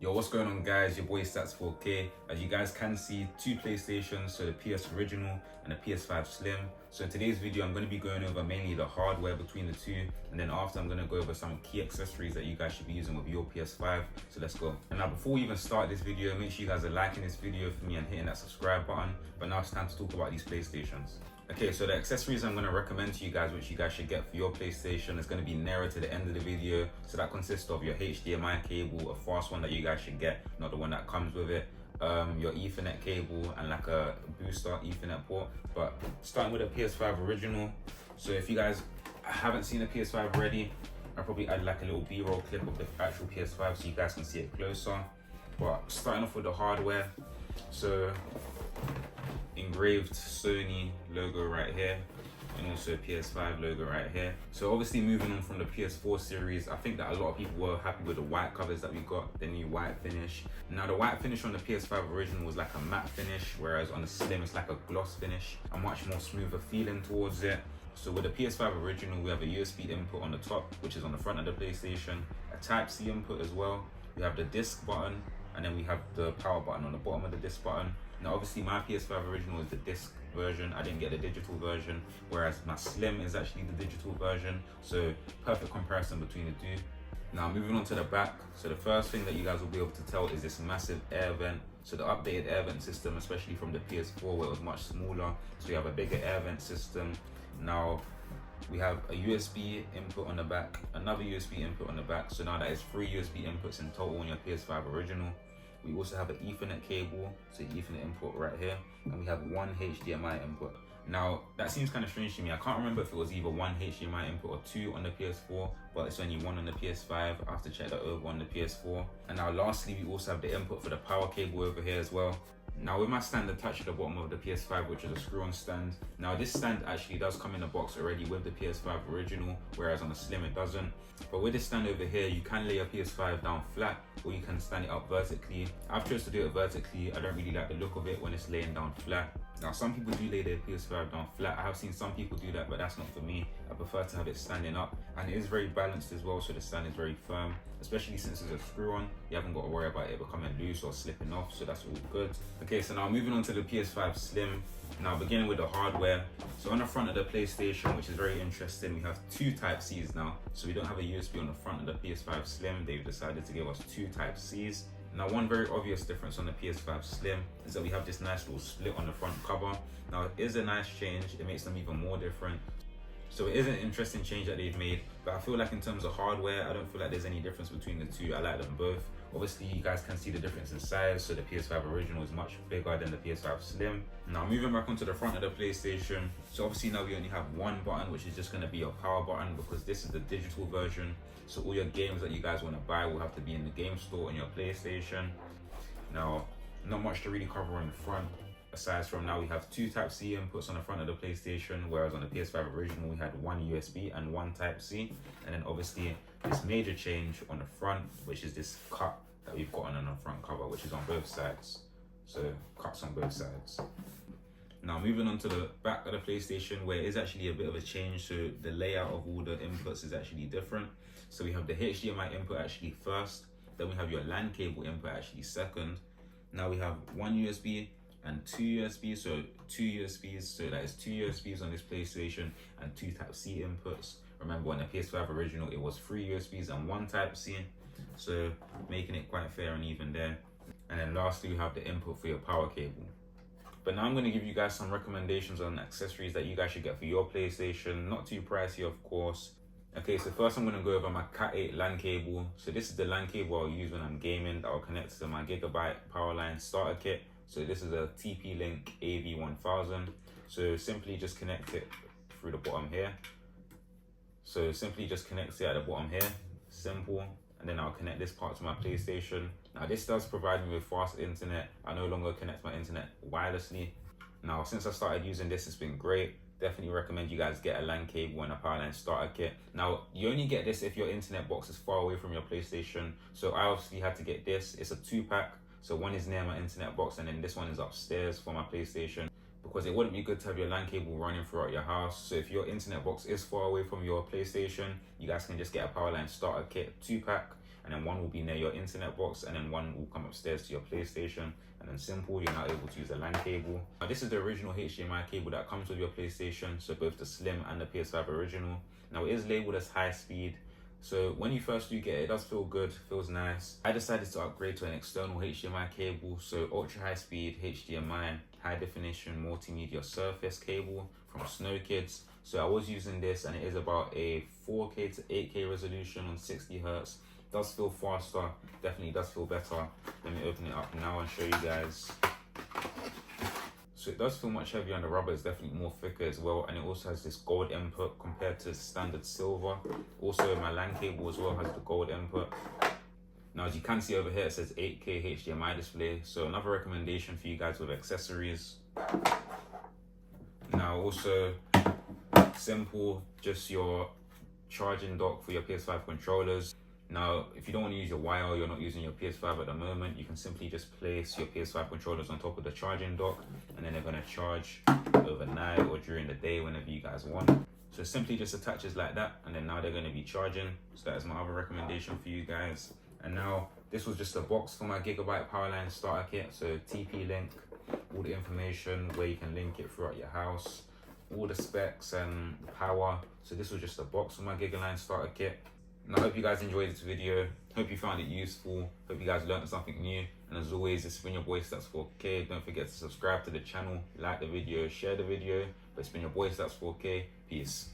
Yo, what's going on, guys? Your boy StackzTech. As you guys can see, two PlayStations, so the PS Original and the PS5 Slim. So in today's video, I'm going to be going over mainly the hardware between the two, and then after I'm going to go over some key accessories that you guys should be using with your PS5. So let's go. And now before we even start this video, make sure you guys are liking this video for me and hitting that subscribe button. But now it's time to talk about these PlayStations. Okay, so the accessories I'm going to recommend to you guys, which you guys should get for your PlayStation, is going to be nearer to the end of the video. So that consists of your HDMI cable, a fast one that you guys should get, not the one that comes with it, your Ethernet cable, and like a booster Ethernet port. But starting with a PS5 Original. So if you guys haven't seen the PS5 already, I'll probably add like a little B-roll clip of the actual PS5 so you guys can see it closer. But starting off with the hardware, so engraved Sony logo right here, and also PS5 logo right here. So obviously moving on from the PS4 series, I think that a lot of people were happy with the white covers that we got, the new white finish. Now the white finish on the PS5 Original was like a matte finish, whereas on the Slim it's like a gloss finish, a much more smoother feeling towards it. So with the PS5 Original, we have a USB input on the top, which is on the front of the PlayStation, a Type-C input as well. We have the disc button, and then we have the power button on the bottom of the disc button. Now obviously my PS5 Original is the disc version, I didn't get the digital version, whereas my Slim is actually the digital version, so perfect comparison between the two. Now moving on to the back, so the first thing that you guys will be able to tell is this massive air vent. So the updated air vent system, especially from the PS4 where it was much smaller, so we have a bigger air vent system. Now we have a USB input on the back, another USB input on the back, so now that is 3 USB inputs in total on your PS5 Original. We also have an Ethernet cable, so Ethernet input right here, and we have 1 HDMI input. Now, that seems kind of strange to me. I can't remember if it was either 1 HDMI input or 2 on the PS4, but it's only 1 on the PS5. I have to check that over on the PS4. And now lastly, we also have the input for the power cable over here as well. Now with my stand attached to the bottom of the PS5, which is a screw-on stand. Now this stand actually does come in a box already with the PS5 Original, whereas on the Slim it doesn't. But with this stand over here, you can lay your PS5 down flat, or you can stand it up vertically. I've chosen to do it vertically. I don't really like the look of it when it's laying down flat. Now some people do lay their PS5 down flat. I have seen some people do that, but that's not for me. I prefer to have it standing up, and it is very balanced as well, so the stand is very firm, especially since it's a screw-on. You haven't got to worry about it becoming loose or slipping off, so that's all good. Okay, so now moving on to the PS5 Slim. Now beginning with the hardware. So on the front of the PlayStation, which is very interesting, we have 2 Type-Cs now. So we don't have a USB on the front of the PS5 Slim. They've decided to give us 2 Type-Cs. Now one very obvious difference on the PS5 Slim is that we have this nice little split on the front cover. Now it is a nice change, it makes them even more different. So it is an interesting change that they've made, but I feel like in terms of hardware, I don't feel like there's any difference between the two. I like them both. Obviously you guys can see the difference in size, so the PS5 Original is much bigger than the PS5 Slim. Now moving back onto the front of the PlayStation, so obviously now we only have one button, which is just going to be your power button, because this is the digital version. So all your games that you guys want to buy will have to be in the game store on your PlayStation. Now, not much to really cover on the front. Aside from now, we have 2 Type-C inputs on the front of the PlayStation, whereas on the PS5 Original, we had 1 USB and 1 Type-C. And then obviously this major change on the front, which is this cut that we've got on the front cover, which is on both sides. So cuts on both sides. Now moving on to the back of the PlayStation, where it is actually a bit of a change. So the layout of all the inputs is actually different. So we have the HDMI input actually first, then we have your LAN cable input actually second. Now we have 1 USB and 2 USBs, so 2 USBs, so that is 2 USBs on this PlayStation and 2 Type-C inputs. Remember on the PS5 Original, it was 3 USBs and 1 Type-C, so making it quite fair and even there. And then lastly, we have the input for your power cable. But now I'm going to give you guys some recommendations on accessories that you guys should get for your PlayStation. Not too pricey, of course. Okay, so first I'm going to go over my Cat 8 LAN cable. So this is the LAN cable I'll use when I'm gaming, that will connect to my Gigabyte Powerline starter kit. So this is a TP-Link AV1000. So simply just connect it through the bottom here. So simply just connect it at the bottom here, simple. And then I'll connect this part to my PlayStation. Now this does provide me with fast internet. I no longer connect my internet wirelessly. Now since I started using this, it's been great. Definitely recommend you guys get a LAN cable and a Powerline starter kit. Now you only get this if your internet box is far away from your PlayStation. So I obviously had to get this. It's a 2-pack. So one is near my internet box, and then this one is upstairs for my PlayStation, because it wouldn't be good to have your LAN cable running throughout your house. So if your internet box is far away from your PlayStation, you guys can just get a Powerline starter kit 2-pack, and and then one will be near your internet box, and then one will come upstairs to your PlayStation. And then simple, you're now able to use a LAN cable. Now this is the original HDMI cable that comes with your PlayStation, so both the Slim and the PS5 original. Now it is labeled as high speed, so when you first do get it, it does feel good, feels nice. I decided to upgrade to an external HDMI cable, so ultra high speed HDMI, high definition multimedia surface cable from Snow Kids. So I was using this, and it is about a 4K to 8K resolution on 60 Hz. Does feel faster, definitely does feel better. Let me open it up now and show you guys. So it does feel much heavier, and the rubber is definitely more thicker as well, and it also has this gold input compared to standard silver. Also my LAN cable as well has the gold input. Now as you can see over here, it says 8K HDMI display, so another recommendation for you guys with accessories. Now also simple, just your charging dock for your PS5 controllers. Now, if you don't want to use your wire, or you're not using your PS5 at the moment, you can simply just place your PS5 controllers on top of the charging dock, and then they're going to charge overnight or during the day whenever you guys want. So it simply just attaches like that, and then now they're going to be charging. So that is my other recommendation for you guys. And now this was just a box for my Gigabyte Powerline starter kit. So TP link, all the information where you can link it throughout your house, all the specs and power. So this was just a box for my Gigaline starter kit. And I hope you guys enjoyed this video. Hope you found it useful. Hope you guys learned something new. And as always, it's been your boy StackzTech. Don't forget to subscribe to the channel, like the video, share the video. But it's been your boy StackzTech. Peace.